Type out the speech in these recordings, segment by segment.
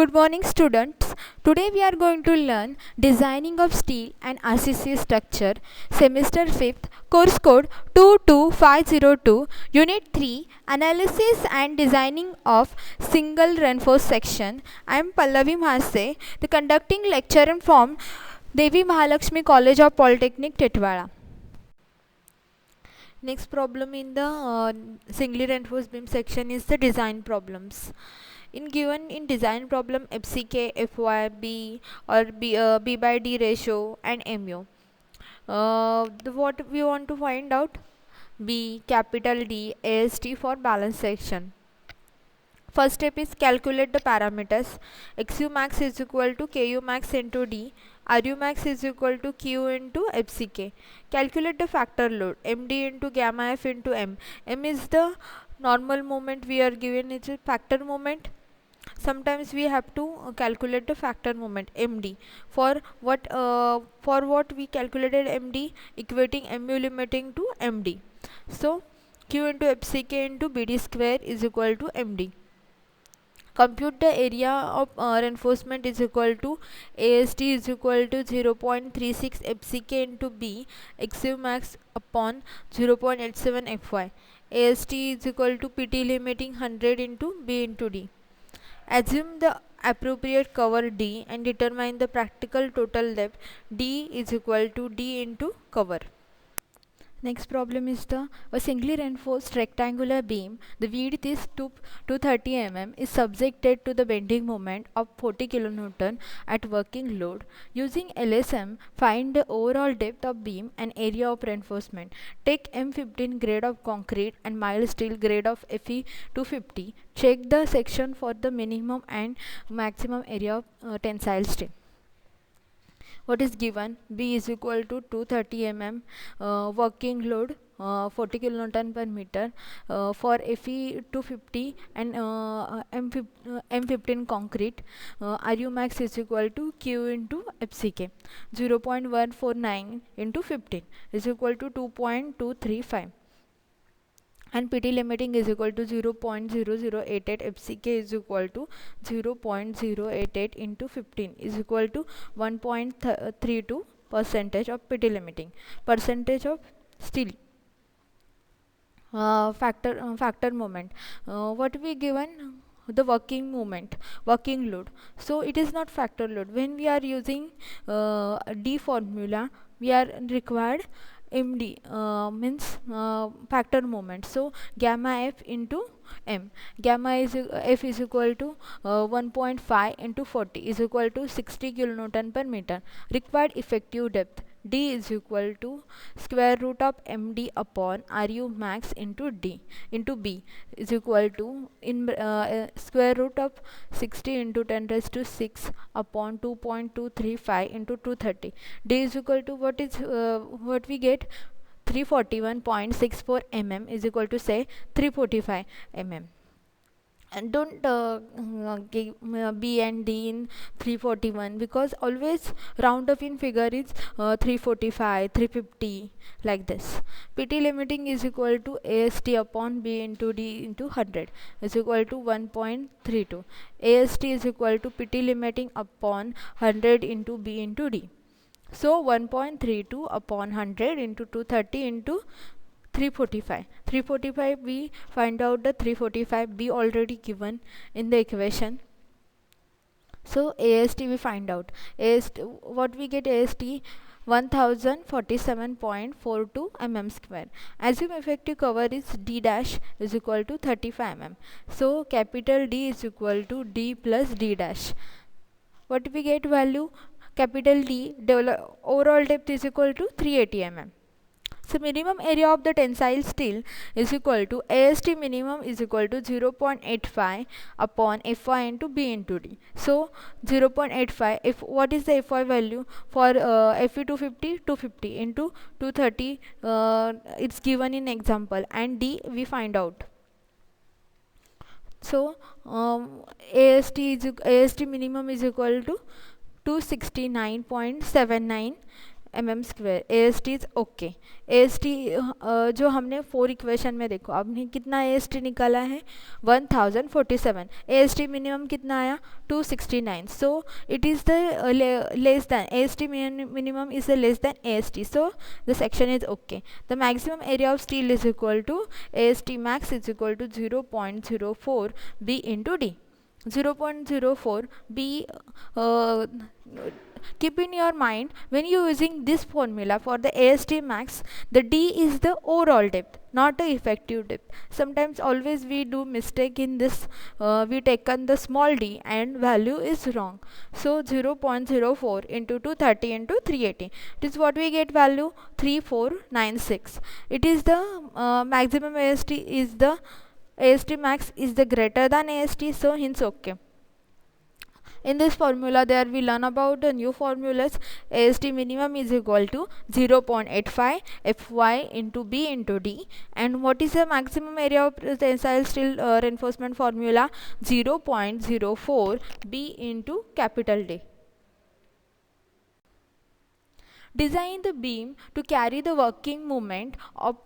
Good morning students. Today we are going to learn designing of steel and RCC structure, semester 5th, course code 22502, unit 3, analysis and designing of single reinforced section. I am Pallavi Mhase, the conducting lecturer from Devi Mahalakshmi College of Polytechnic, Titwala. Next problem in the singly reinforced beam section is the design problems. In design problem FCK, FYB or B by D ratio and MU. What we want to find out? B capital D AST for balance section. First step is calculate the parameters. XU max is equal to KU max into D. RU max is equal to Q into FCK. Calculate the factor load. MD into gamma F into M. M is the normal moment we are given, it's a factor moment. Sometimes we have to calculate the factor moment MD. For what we calculated MD, equating MU limiting to MD. So Q into FCK into BD square is equal to MD. Compute the area of reinforcement is equal to AST is equal to 0.36 FCK into B XU max upon 0.87 FY. AST is equal to PT limiting 100 into B into D. Assume the appropriate cover D and determine the practical total depth. D is equal to D into cover. Next problem is a singly reinforced rectangular beam. The width is 230 mm is subjected to the bending moment of 40 kN at working load. Using LSM, find the overall depth of beam and area of reinforcement. Take M15 grade of concrete and mild steel grade of Fe 250. Check the section for the minimum and maximum area of tensile steel. What is given? B is equal to 230 mm working load 40 kilonewton per meter for Fe 250 and M15 concrete. RU max is equal to Q into FCK. 0.149 into 15 is equal to 2.235. And PT limiting is equal to 0.0088. FCK is equal to 0.088 into 15 is equal to 1.32 percentage of PT limiting. Percentage of steel factor moment. What we given? The working moment, working load. So it is not factor load. When we are using D formula, we are required MD means factor moment. So gamma F into M. Gamma is F is equal to 1.5 into 40 is equal to 60 kilonewton per meter. Required effective depth D is equal to square root of MD upon RU max into D into B is equal to square root of 60 into 10 raised to 6 upon 2.235 into 230. D is equal to what we get? 341.64 mm is equal to say 345 mm. And don't give B and D in 341 because always round up in figure is 345, 350 like this. PT limiting is equal to AST upon B into D into 100 is equal to 1.32. AST is equal to PT limiting upon 100 into B into D. So 1.32 upon 100 into 230 into 345. 345 we find out the 345 B already given in the equation. So AST we find out. AST what we get? AST 1047.42 mm square. Assume effective cover is D dash is equal to 35 mm. So capital D is equal to D plus D dash. What we get value? Capital D overall depth is equal to 380 mm. So minimum area of the tensile steel is equal to AST minimum is equal to 0.85 upon Fy into B into D. So 0.85, if what is the Fy value for Fe 250 into 230 it's given in example, and D we find out. So AST minimum is equal to 269.79 mm square, A S T is okay. A S T जो हमने 4 equation में देखो, आपने कितना ए S T निकाला है 1047। ए S T minimum कितना आया 269, so it is the less than A S T minimum is the less than A S T, so the section is okay. The maximum area of steel is equal to A S T max is equal to 0.04 B into D. 0.04 b, keep in your mind when you using this formula for the AST max, the d is the overall depth, not the effective depth. Sometimes always we do mistake in this, we taken the small d and value is wrong. So 0.04 into 230 into 380, it is what we get value 3496. It is the maximum AST is the AST max is the greater than AST, so hence okay. In this formula there we learn about the new formulas. AST minimum is equal to 0.85 Fy into B into D, and what is the maximum area of tensile steel reinforcement formula? 0.04 B into capital D. Design the beam to carry the working moment of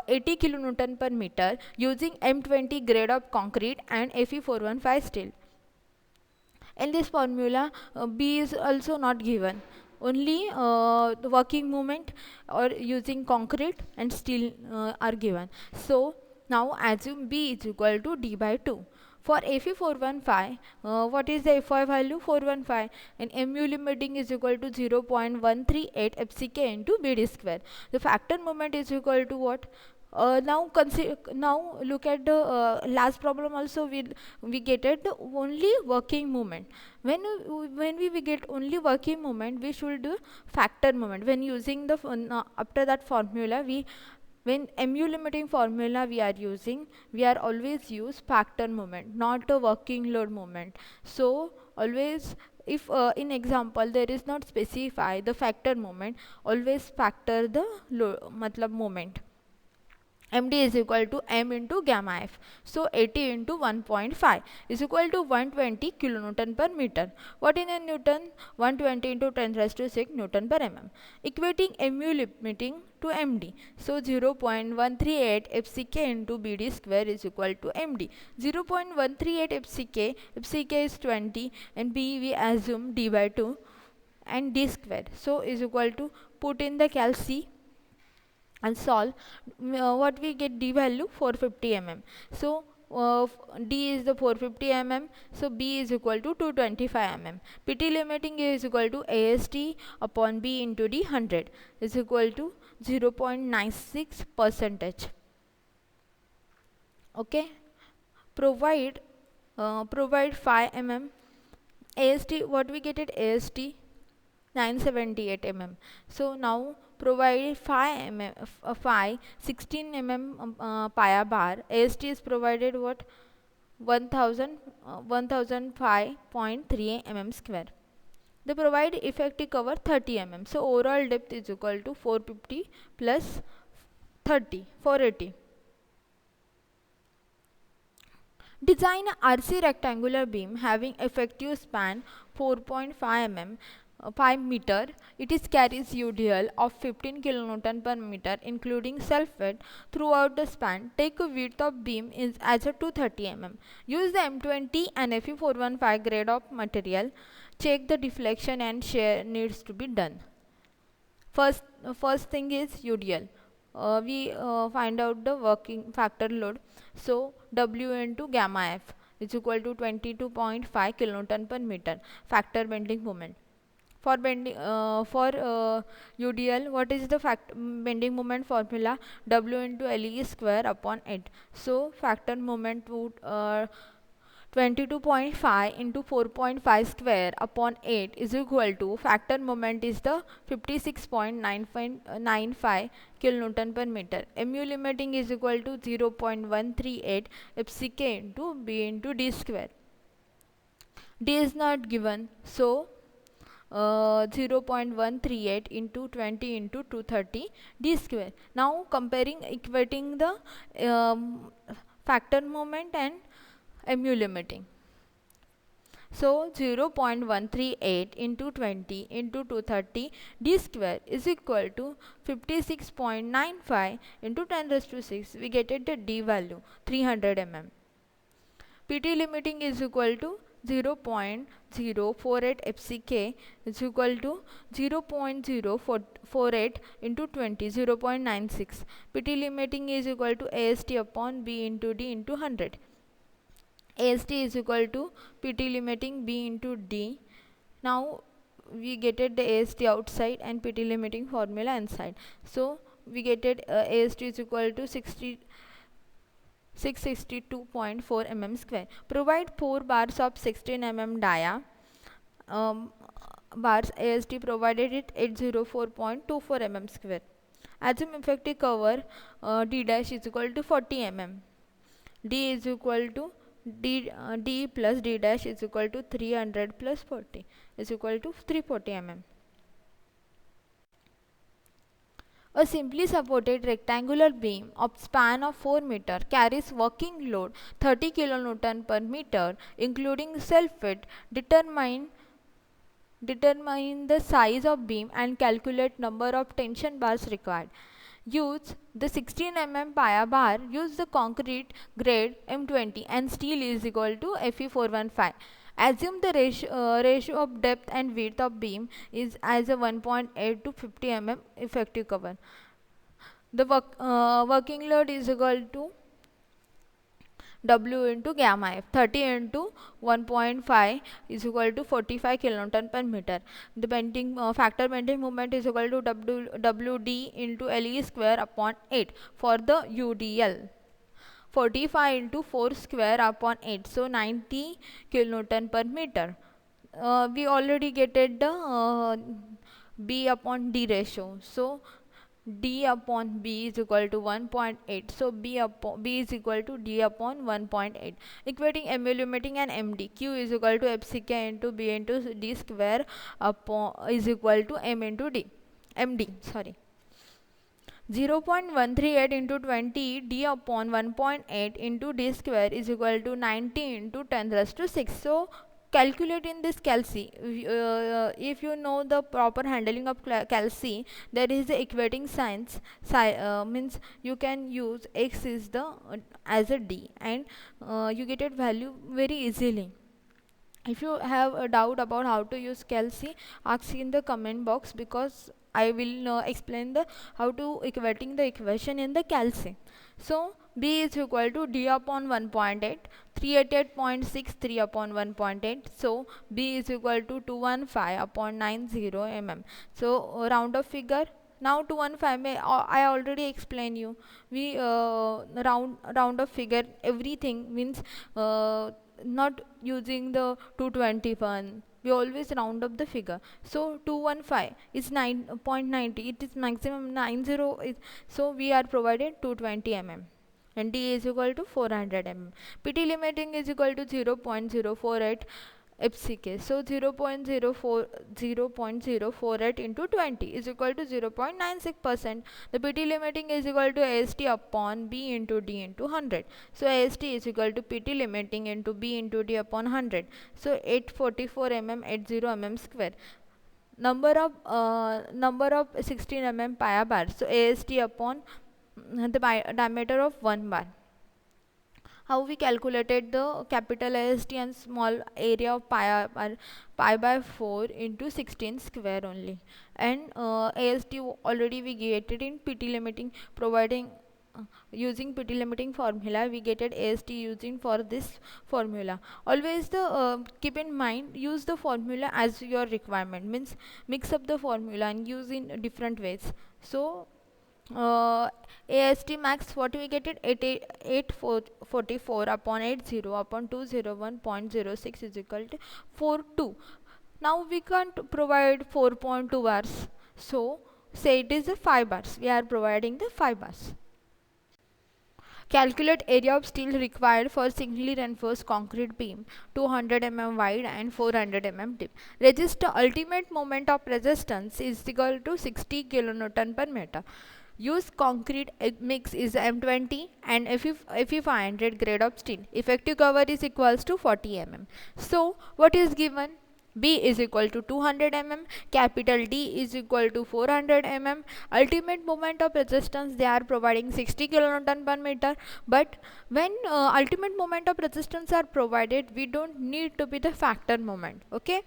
80 kN per meter using M20 grade of concrete and Fe415 steel. In this formula, B is also not given. Only the working moment or using concrete and steel are given. So now assume B is equal to D by 2. For Fe415, what is the Fy value? 415, and mu limiting is equal to 0.138 FCK into BD square. The factor moment is equal to what? Now look at the last problem also. We get it the only working moment. When we get only working moment, we should do factor moment. When using the after that formula, when mu limiting formula we are using, we are always use factor moment, not a working load moment. So always, if in example there is not specify the factor moment, always factor the moment. MD is equal to M into gamma F. So 80 into 1.5 is equal to 120 kilonewton per meter. What in a Newton? 120 into 10 raised to 6 Newton per mm. Equating mu limiting to MD. So 0.138 FCK into BD square is equal to MD. 0.138 FCK is 20, and B we assume D by 2 and D square. So is equal to, put in the cal C and solve. What we get D value 450 mm. So D is the 450 mm, so B is equal to 225 mm. PT limiting is equal to AST upon B into D 100 is equal to 0.96 percentage. Okay, provide 5 mm. AST, what we get at AST 978 mm. So now provide 16 mm pia bar. AST is provided what 1005.3 mm square. They provide effective cover 30 mm. So overall depth is equal to 450 plus 30, 480. Design a RC rectangular beam having effective span 4.5 mm. 5 meter. It is carries UDL of 15 kilonewton per meter including self-weight throughout the span. Take a width of beam is as a 230 mm. Use the M20 and Fe415 grade of material. Check the deflection and shear needs to be done. First thing is UDL. We find out the working factor load. So W into gamma F is equal to 22.5 kilonewton per meter. Factor bending moment. For bending UDL, what is the bending moment formula? W into LE square upon 8. So factor moment would 22.5 into 4.5 square upon 8 is equal to, factor moment is the 56.95 kilonewton per meter. Mu limiting is equal to 0.138 FCK into B into D square. D is not given, so 0.138 into 20 into 230 D square. Now equating the factor moment and mu limiting. So So 0.138 into 20 into 230 d square is equal to 56.95 into 10 raised to 6. We get it the d value 300 mm. PT limiting is equal to 0.048 FCK is equal to 0.048 into 20, 0.96. PT limiting is equal to AST upon B into D into 100. AST is equal to PT limiting B into D. Now we get it the AST outside and PT limiting formula inside. So we get it AST is equal to 662.4 mm square. Provide 4 bars of 16 mm dia. Bars AST provided it 804.24 mm square. Assume effective cover D dash is equal to 40 mm. D is equal to D plus D dash is equal to 300 plus 40 is equal to 340 mm. A simply supported rectangular beam of span of 4 meter carries working load 30 kN per meter including self-weight. Determine the size of beam and calculate number of tension bars required. Use the 16 mm pia bar. Use the concrete grade M20 and steel is equal to Fe415. Assume the ratio of depth and width of beam is as a 1.8 to 50 mm effective cover. The working load is equal to W into gamma F. 30 into 1.5 is equal to 45 kilonewton per meter. The bending factor bending moment is equal to WD into LE square upon 8 for the UDL. 45 into 4 square upon 8, so 90 kilonewton per meter. We already getted the B upon D ratio. So D upon B is equal to 1.8. So B is equal to D upon 1.8. Equating emulumating and MD. Q is equal to FCK into B into D square upon is equal to M into D. MD, sorry. 0.138 into 20 D upon 1.8 into D square is equal to 90 into 10 raised to 6. So calculate in this calci. If you know the proper handling of calci, there is the equating signs. Means you can use x is the as a D and you get it value very easily. If you have a doubt about how to use calci, ask in the comment box because I will explain the how to equating the equation in the calci. So B is equal to D upon 1.8, 388.63 upon 1.8. So B is equal to 215 upon 90 mm. So round of figure. Now 215 I already explained you. We round of figure everything means not using the 221. We always round up the figure. So 215 is 9.90. It is maximum 90. So we are provided 220 mm. And D is equal to 400 mm. PT limiting is equal to 0.048 FCK. So 0.048 into 20 is equal to 0.96%. The PT limiting is equal to AST upon B into D into 100. So AST is equal to PT limiting into B into D upon 100. So 844 mm 80 mm square. Number of 16 mm pia bar. So AST upon the diameter of 1 bar. How we calculated the capital AST and small area of pi by 4 into 16 square only, and AST already we get it in PT limiting, providing using PT limiting formula we get it AST using for this formula. Always the keep in mind, use the formula as your requirement, means mix up the formula and use in different ways. So AST max what we get it 844 upon 80 upon 201.06 is equal to 42. Now we can't provide 4.2 bars, so say it is the 5 bars. We are providing the 5 bars. Calculate area of steel required for singly reinforced concrete beam 200 mm wide and 400 mm deep. Resist the ultimate moment of resistance is equal to 60 kilonewton per meter. Use concrete mix is M20 and Fe 500 grade of steel. Effective cover is equals to 40 mm. So what is given? B is equal to 200 mm, capital D is equal to 400 mm. Ultimate moment of resistance they are providing 60 kilonewton per meter. But when ultimate moment of resistance are provided, we don't need to be the factor moment. Okay,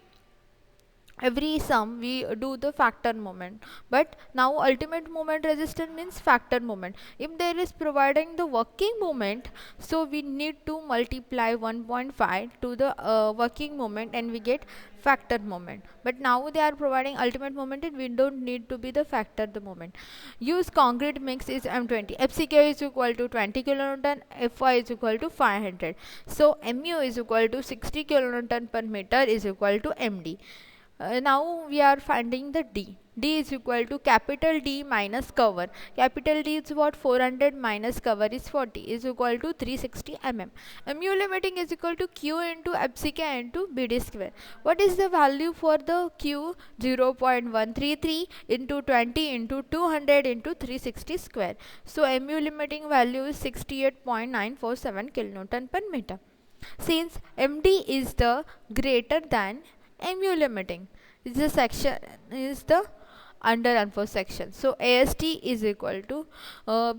every sum we do the factor moment, but now ultimate moment resistance means factor moment. If there is providing the working moment, so we need to multiply 1.5 to the working moment and we get factor moment. But now they are providing ultimate moment and we don't need to be the factor the moment. Use concrete mix is M20. FCK is equal to 20 kilonewton, Fy is equal to 500. So Mu is equal to 60 kilonewton per meter is equal to Md. Now we are finding the D. D is equal to capital D minus cover. Capital D is what? 400 minus cover is 40 is equal to 360 mm. Mu limiting is equal to Q into FCK into BD square. What is the value for the Q? 0.133 into 20 into 200 into 360 square. So Mu limiting value is 68.947 kilonewton per meter. Since MD is the greater than Mu limiting, is the section is the under unforced section. So AST is equal to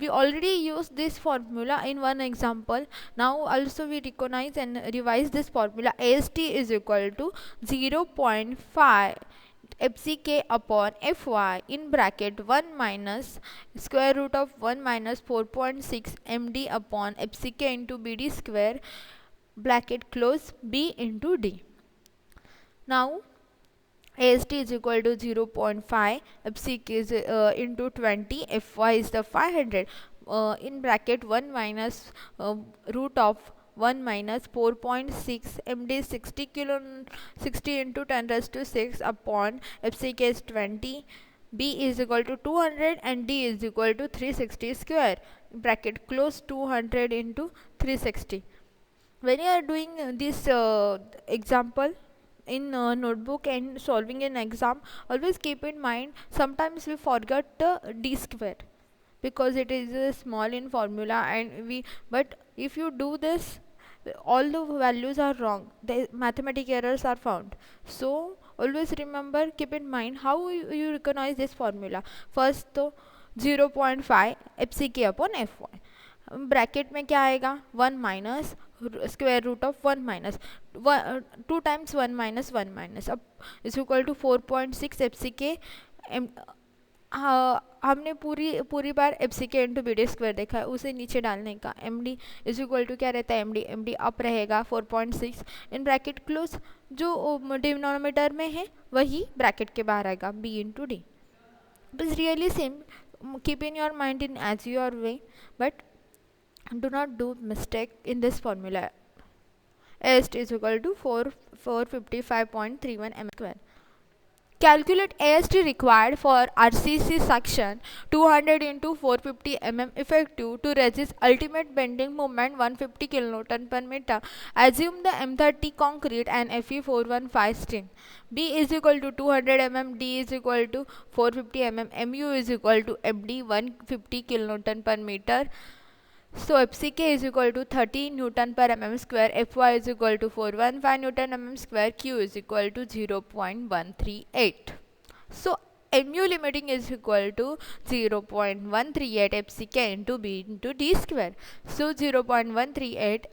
we already used this formula in one example. Now also we recognize and revise this formula. AST is equal to 0.5 FCK upon Fy in bracket 1 minus square root of 1 minus 4.6 MD upon FCK into BD square bracket close B into D. Now AST is equal to 0.5, FCK is into 20, Fy is the 500 in bracket 1 minus root of 1 minus 4.6 MD 60 into 10 raised to 6 upon FCK is 20, B is equal to 200 and D is equal to 360 square bracket close 200 into 360. When you are doing this example in notebook and solving an exam, always keep in mind sometimes we forget the D square because it is small in formula and but if you do this, all the values are wrong, the mathematical errors are found. So always remember, keep in mind how you recognize this formula. First तो 0.5 FCK upon Fy, bracket में क्या आएगा 1 minus square root of 1 minus 2 times 1 minus 1 minus अब is equal to 4.6 F C के हमने पूरी बार F C के into B D square देखा है, उसे नीचे डालने का M D is equal to क्या रहता है एम डी अप रहेगा 4.6 इन ब्रैकेट क्लोज, जो डिनोमिनेटर में है वही ब्रैकेट के बाहर आएगा B into D. It is really same, keep in your mind in as your way, but do not do mistake in this formula. AST is equal to 455.31 m square. Calculate AST required for RCC section 200 into 450 mm effective to resist ultimate bending moment 150 kilonewton per meter. Assume the M30 concrete and Fe 415 string. B is equal to 200 mm, D is equal to 450 mm, Mu is equal to MD 150 kilonewton per meter. So FCK is equal to 30 Newton per mm square, Fy is equal to 415 Newton mm square, Q is equal to 0.138. So Mu limiting is equal to 0.138 FCK into B into D square. So 0.138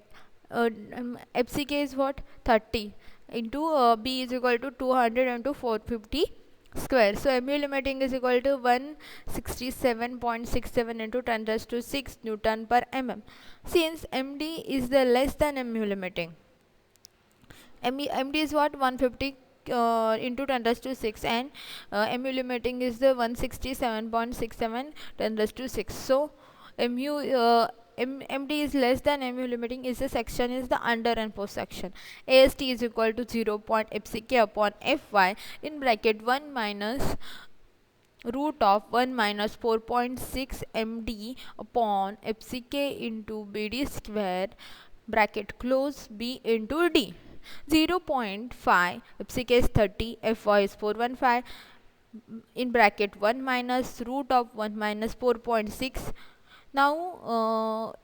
FCK is what? 30 into B is equal to 200 into 450 square. So Mu limiting is equal to 167.67 into 10 raised to 6 Newton per mm. Since MD is the less than Mu limiting, MD is what? 150 into 10 raised to 6 and Mu limiting is the 167.67 10 raised to 6. So MD is less than Mu limiting is the section is the under and post section. AST is equal to 0.FCK upon Fy in bracket 1 minus root of 1 minus 4.6 MD upon FCK into BD square bracket close B into D. 0.5 FCK is 30, Fy is 415, in bracket 1 minus root of 1 minus 4.6. Now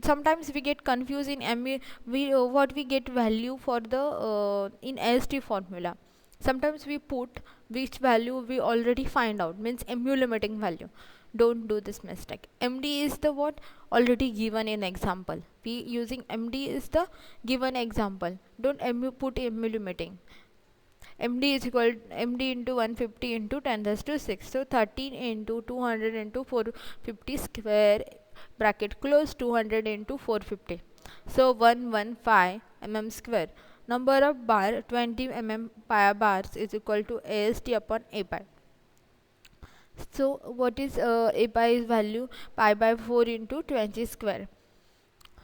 sometimes we get confused in what we get value for the in AST formula. Sometimes we put which value we already find out, means mu limiting value. Don't do this mistake. MD is the what already given in example. We using MD is the given example. Don't put mu limiting. MD is equal MD into 150 into 10 raised to 6. So 13 into 200 into 450 square bracket close, 200 into 450. So 115 mm square. Number of bar 20 mm pi bars is equal to AST upon A pi. So what is A pi is value? Pi by 4 into 20 square.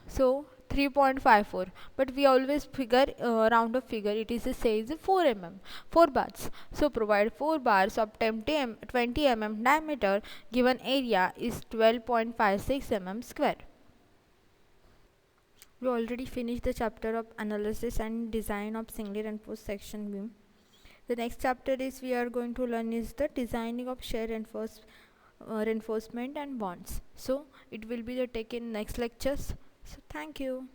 So 3.54, but we always figure round of figure, it is says 4 mm, 4 bars. So provide 4 bars of 20 mm diameter, given area is 12.56 mm square. We already finished the chapter of analysis and design of singly reinforced section beam. The next chapter is we are going to learn is the designing of shear reinforcement and bonds. So it will be the take in next lectures. So thank you.